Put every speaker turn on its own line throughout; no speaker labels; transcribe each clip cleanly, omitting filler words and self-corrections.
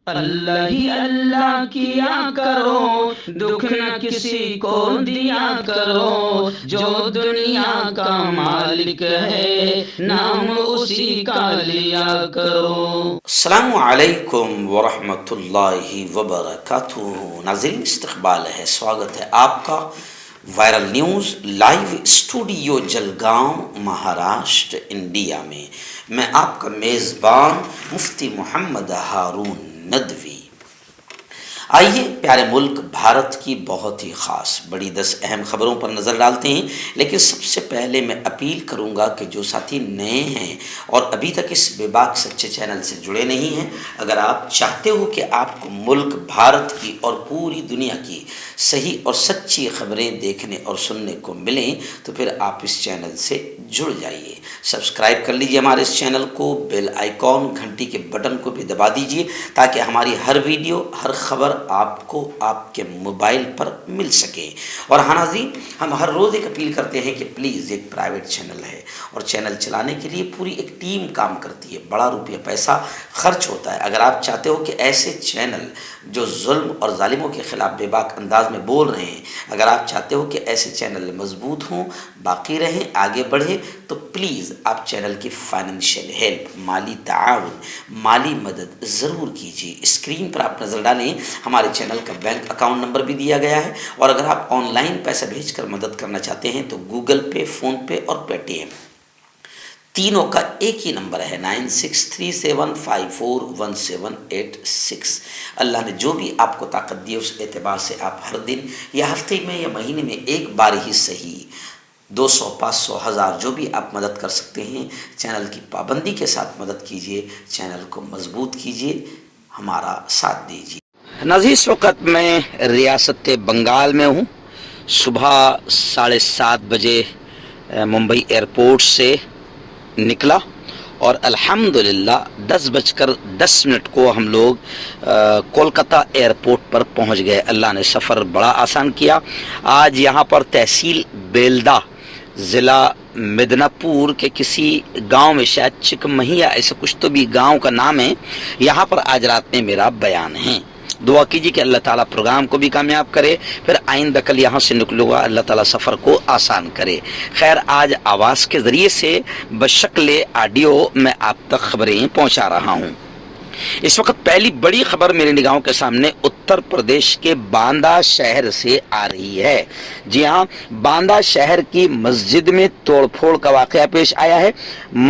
اللہ ہی اللہ کیا کرو، دکھ نہ کسی کو دیا کرو، جو دنیا کا مالک ہے نام اسی کا لیا کرو۔
السلام علیکم ورحمۃ اللہ وبرکاتہ۔ ناظرین، استقبال ہے، سواگت ہے آپ کا viral news live studio Jalgaon, Maharashtra, India میں۔ میں آپ کا میزبان مفتی محمد ہارون ندوی۔ آئیے پیارے ملک بھارت کی بہت ہی خاص بڑی 10 اہم خبروں پر نظر ڈالتے ہیں، لیکن سب سے پہلے میں اپیل کروں گا کہ جو ساتھی نئے ہیں اور ابھی تک اس بے باک سچے چینل سے جڑے نہیں ہیں، اگر آپ چاہتے ہو کہ آپ کو ملک بھارت کی اور پوری دنیا کی صحیح اور سچی خبریں دیکھنے اور سننے کو ملیں تو پھر آپ اس چینل سے جڑ جائیے۔ سبسکرائب کر لیجیے ہمارے اس چینل کو، بیل آئیکن گھنٹی کے بٹن کو بھی دبا دیجیے تاکہ ہماری ہر ویڈیو، ہر خبر آپ کو آپ کے موبائل پر مل سکے۔ اور ہاں ناظرین، ہم ہر روز ایک اپیل کرتے ہیں کہ پلیز، ایک پرائیویٹ چینل ہے اور چینل چلانے کے لیے پوری ایک ٹیم کام کرتی ہے، بڑا روپیہ پیسہ خرچ ہوتا ہے۔ اگر آپ چاہتے ہو کہ ایسے چینل جو ظلم اور ظالموں کے خلاف بے باک انداز میں بول رہے ہیں، اگر آپ چاہتے ہو کہ ایسے چینل مضبوط ہوں، باقی رہیں، آگے بڑھیں، تو پلیز آپ چینل کی فائنینشیل ہیلپ، مالی تعاون، مالی مدد ضرور کیجیے۔ اسکرین پر آپ نظر ڈالیں، ہمارے چینل کا بینک اکاؤنٹ نمبر بھی دیا گیا ہے، اور اگر آپ آن لائن پیسہ بھیج کر مدد کرنا چاہتے ہیں تو گوگل پے، فون پے اور پے ٹی ایم تینوں کا ایک ہی نمبر ہے، 9637541786۔ اللہ نے جو بھی آپ کو طاقت دی ہے، اس اعتبار سے آپ ہر دن یا ہفتے میں یا مہینے میں ایک بار ہی صحیح 200، 500، 1000 جو بھی آپ مدد کر سکتے ہیں، چینل کی پابندی کے ساتھ مدد کیجیے، چینل کو مضبوط کیجیے، ہمارا ساتھ دیجیے۔ ناظرین، اس وقت میں ریاست بنگال میں ہوں۔ صبح 7:30 بجے ممبئی ایئرپورٹ سے نکلا اور الحمدللہ 10:10 کو ہم لوگ کولکتہ ایئرپورٹ پر پہنچ گئے۔ اللہ نے سفر بڑا آسان کیا۔ آج یہاں پر تحصیل بیلدہ، ضلع مدناپور کے کسی گاؤں میں، شاید چکمہیا ایسے کچھ تو بھی گاؤں کا نام ہے، یہاں پر آج رات میں میرا بیان ہے۔ دعا کیجیے کہ اللہ تعالیٰ پروگرام کو بھی کامیاب کرے، پھر آئندہ کل یہاں سے نکلوں گا، اللہ تعالیٰ سفر کو آسان کرے۔ خیر، آج آواز کے ذریعے سے بشکل آڈیو میں آپ تک خبریں پہنچا رہا ہوں۔ اس وقت پہلی بڑی خبر میرے نگاہوں کے سامنے اتر پردیش کے باندہ شہر سے آ رہی ہے۔ جی ہاں، باندہ شہر کی مسجد میں توڑ پھوڑ کا واقعہ پیش آیا ہے۔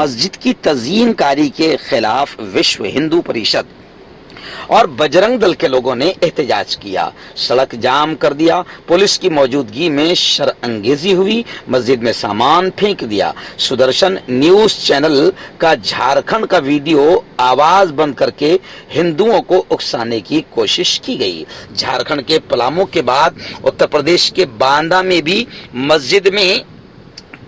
مسجد کی تزئین کاری کے خلاف وشو ہندو پریشد اور بجرنگ دل کے لوگوں نے احتجاج کیا، سڑک جام کر دیا، پولیس کی موجودگی میں شرانگیزی ہوئی، مسجد میں سامان پھینک دیا۔ سدرشن نیوز چینل کا جھارکھنڈ کا ویڈیو آواز بند کر کے ہندوؤں کو اکسانے کی کوشش کی گئی۔ جھارکھنڈ کے پلامو کے بعد اتر پردیش کے باندہ میں بھی مسجد میں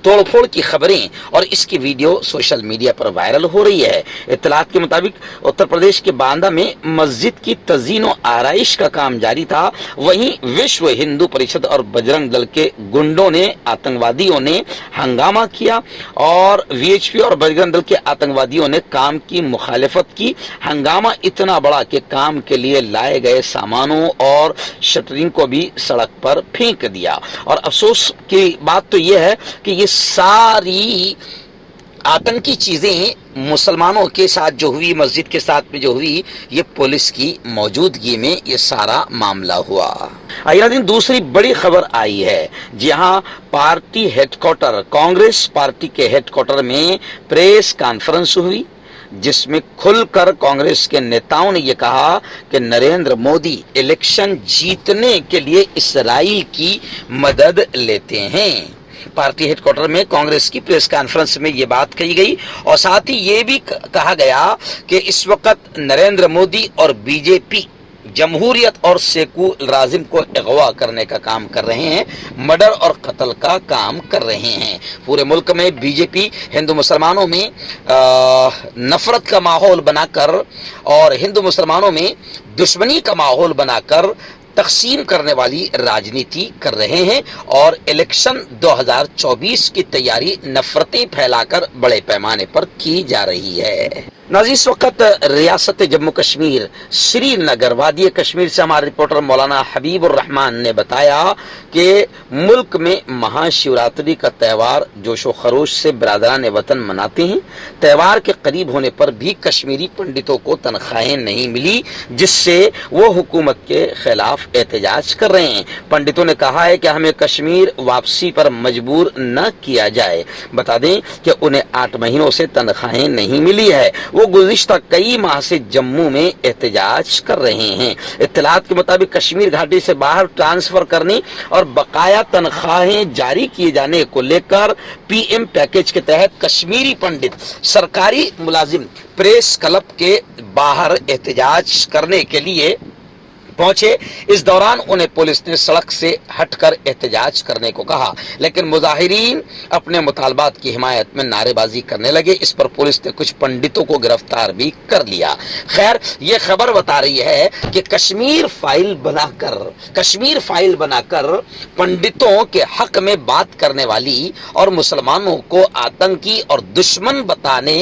توڑ پھوڑ کی خبریں اور اس کی ویڈیو سوشل میڈیا پر وائرل ہو رہی ہے۔ اطلاعات کے مطابق اتر پردیش کے باندہ میں مسجد کی تزئین و آرائش کا کام جاری تھا، وہیں وشو ہندو پریشد اور بجرنگ دل کے گنڈوں نے، آتنکوادیوں نے ہنگامہ کیا اور وی ایچ پی اور بجرنگ دل کے آتنکوادیوں نے کام کی مخالفت کی۔ ہنگامہ اتنا بڑا کہ کام کے لیے لائے گئے سامانوں اور شٹرنگ کو بھی سڑک پر پھینک دیا۔ اور افسوس کی بات تو یہ ہے کہ یہ ساری آتنکی چیزیں مسلمانوں کے ساتھ جو ہوئی، مسجد کے ساتھ میں جو ہوئی، یہ پولیس کی موجودگی میں یہ سارا معاملہ ہوا۔ اگلا دن دوسری بڑی خبر آئی ہے، جہاں party head quarter, Congress party کے ہیڈ کوارٹر میں پریس کانفرنس ہوئی، جس میں کھل کر کانگریس کے نیتاؤں نے یہ کہا کہ نریندر مودی الیکشن جیتنے کے لیے اسرائیل کی مدد لیتے ہیں۔ پارٹی ہیڈ کوارٹر میں کانگریس کی پریس کانفرنس میں یہ بات کہی گئی، اور ساتھ ہی یہ بھی کہا گیا کہ اس وقت نریندر مودی اور بی جے پی جمہوریت اور سیکولرازم کو اغوا کرنے کا کام کر رہے ہیں، مرڈر اور قتل کا کام کر رہے ہیں۔ پورے ملک میں بی جے پی ہندو مسلمانوں میں نفرت کا ماحول بنا کر اور ہندو مسلمانوں میں دشمنی کا ماحول بنا کر
تقسیم کرنے والی راجنیتی کر رہے ہیں اور الیکشن 2024 کی تیاری نفرتیں پھیلا کر بڑے پیمانے پر کی جا رہی ہے۔ ناظرین، اس وقت ریاست جموں کشمیر سری نگر وادی کشمیر سے ہمارے رپورٹر مولانا حبیب الرحمان نے بتایا کہ ملک میں مہا شیوراتری کا تہوار جوش و خروش سے برادران وطن مناتے ہیں۔ تہوار کے قریب ہونے پر بھی کشمیری پنڈتوں کو تنخواہیں نہیں ملی، جس سے وہ حکومت کے خلاف احتجاج کر رہے ہیں۔ پنڈتوں نے کہا ہے کہ ہمیں کشمیر واپسی پر مجبور نہ کیا جائے۔ بتا دیں کہ انہیں 8 مہینوں سے تنخواہیں نہیں ملی ہے۔ وہ گزشتہ کئی ماہ سے جموں میں احتجاج کر رہے ہیں۔ اطلاعات کے مطابق کشمیر گھاٹی سے باہر ٹرانسفر کرنے اور بقایا تنخواہیں جاری کیے جانے کو لے کر پی ایم پیکج کے تحت کشمیری پنڈت سرکاری ملازم پریس کلب کے باہر احتجاج کرنے کے لیے پہنچے۔ اس دوران انہیں پولیس نے سڑک سے ہٹ کر احتجاج کرنے کو کہا، لیکن مظاہرین اپنے مطالبات کی حمایت میں نعرے بازی کرنے لگے۔ اس پر پولیس نے کچھ پنڈتوں کو گرفتار بھی کر لیا۔ خیر، یہ خبر بتا رہی ہے کہ کشمیر فائل بنا کر پنڈتوں کے حق میں بات کرنے والی اور مسلمانوں کو آتنکی اور دشمن بتانے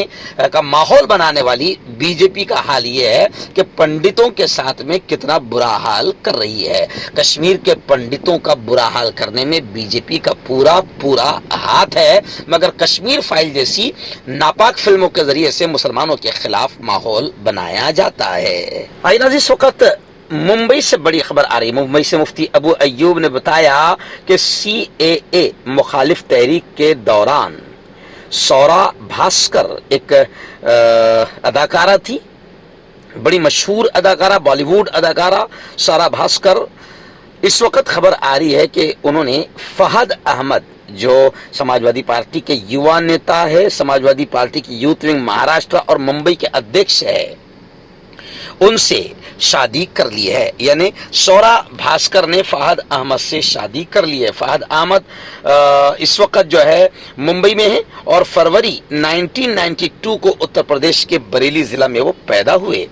کا ماحول بنانے والی بی جے پی کا حال یہ ہے کہ پنڈتوں کے ساتھ میں کتنا برا حال کر رہی ہے۔ کشمیر کے پنڈتوں کا برا حال کرنے میں بی جے پی کا پورا ہاتھ ہے، مگر کشمیر فائل جیسی ناپاک فلموں کے ذریعے سے مسلمانوں کے خلاف ماحول بنایا جاتا ہے۔ اس وقت ممبئی سے بڑی خبر آ رہی ہے۔ ممبئی سے مفتی ابو ایوب نے بتایا کہ سی اے اے مخالف تحریک کے دوران سورا بھاسکر ایک اداکارہ تھی، بڑی مشہور اداکارہ، بالی ووڈ اداکارہ سورا بھاسکر، اس وقت خبر آ رہی ہے کہ انہوں نے فہد احمد جو سماجوادی پارٹی کے یووا نیتا ہے، سماجوادی پارٹی کی یوتھ ونگ مہاراشٹر اور ممبئی کے ادھیکش ہے، ان سے شادی کر لی ہے۔ یعنی سورا بھاسکر نے فہد احمد سے شادی کر لی ہے۔ فہد احمد اس وقت جو ہے ممبئی میں ہے اور فروری 1992 کو اتر پردیش کے بریلی ضلع میں وہ پیدا ہوئے۔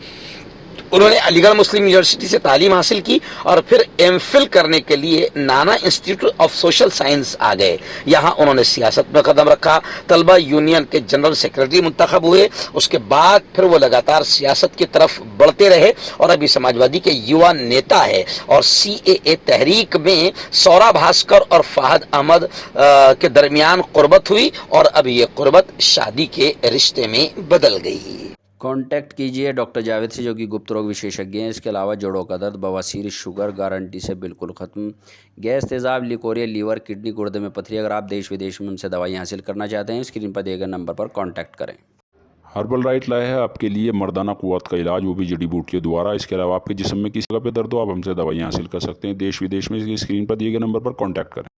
انہوں نے علی گڑھ مسلم یونیورسٹی سے تعلیم حاصل کی اور پھر ایم فل کرنے کے لیے نانا انسٹیٹیوٹ آف سوشل سائنس آ گئے۔ یہاں انہوں نے سیاست میں قدم رکھا، طلبہ یونین کے جنرل سیکرٹری منتخب ہوئے۔ اس کے بعد پھر وہ لگاتار سیاست کی طرف بڑھتے رہے اور ابھی سماجوادی کے یووا نیتا ہے۔ اور سی اے اے تحریک میں سورا بھاسکر اور فہد احمد کے درمیان قربت ہوئی اور اب یہ قربت شادی کے رشتے میں بدل گئی۔
کانٹیکٹ کیجئے ڈاکٹر جاوید سے، جو کہ گپت روگ وشیشجی ہیں۔ اس کے علاوہ جوڑوں کا درد، بواسیر، شوگر گارنٹی سے بالکل ختم، گیس، تیزاب، لیکوریا، لیور، کڈنی، گردے میں پتھری۔ اگر آپ دیش ودیش میں ان سے دوائیں حاصل کرنا چاہتے ہیں، اسکرین پر دیے گئے نمبر پر کانٹیکٹ کریں۔
ہربل رائٹ لائے ہے آپ کے لیے مردانہ قوت کا علاج، وہ بھی جڑی بوٹیوں دوارا۔ اس کے علاوہ آپ کے جسم میں کسی جگہ پہ درد ہو، آپ ہم سے دوائیں حاصل کر سکتے ہیں دیش ودیش میں۔ اسکرین پر دیے گئے نمبر پر کانٹیکٹ کریں۔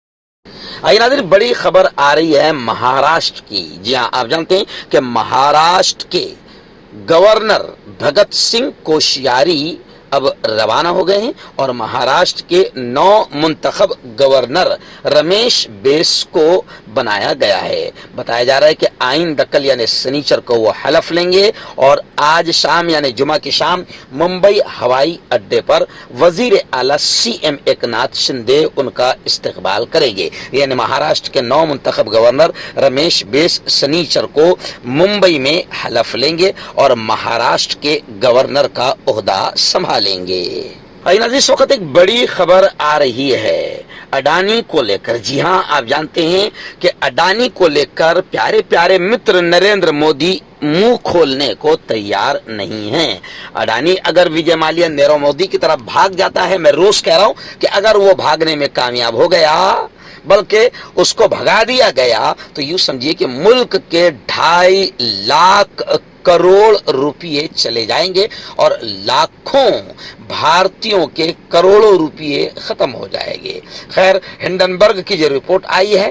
آئیے ناظرین، بڑی خبر آ رہی ہے مہاراشٹر کی۔ جی ہاں، آپ جانتے ہیں کہ مہاراشٹر کے گورنر بھگت سنگھ کوشیاری اب روانہ ہو گئے ہیں اور مہاراشٹر کے 9 منتخب گورنر رمیش بیس کو بنایا گیا ہے۔ بتایا جا رہا ہے کہ آئین دکل یعنی سنیچر کو وہ حلف لیں گے اور آج شام یعنی جمعہ کی شام ممبئی ہوائی اڈے پر وزیر اعلیٰ سی ایم ایکناتھ شندے ان کا استقبال کریں گے۔ یعنی مہاراشٹر کے 9 منتخب گورنر رمیش بیس سنیچر کو ممبئی میں حلف لیں گے اور مہاراشٹر کے گورنر کا عہدہ سنبھالیں گے۔ اس وقت ایک بڑی خبر آ رہی ہے اڈانی کو لے کر۔ جی ہاں، آپ جانتے ہیں کہ اڈانی کو لے کر پیارے متر نریندر مودی منہ کھولنے کو تیار نہیں ہیں۔ اڈانی اگر وجے مالیا نیرو مودی کی طرف بھاگ جاتا ہے، میں روز کہہ رہا ہوں کہ اگر وہ بھاگنے میں کامیاب ہو گیا بلکہ اس کو بھگا دیا گیا تو یوں سمجھیے کہ ملک کے 2.5 لاکھ کروڑ روپیے چلے جائیں گے اور لاکھوں بھارتیوں کے کروڑوں روپیے ختم ہو جائیں گے۔ خیر، ہنڈنبرگ کی جو رپورٹ آئی ہے،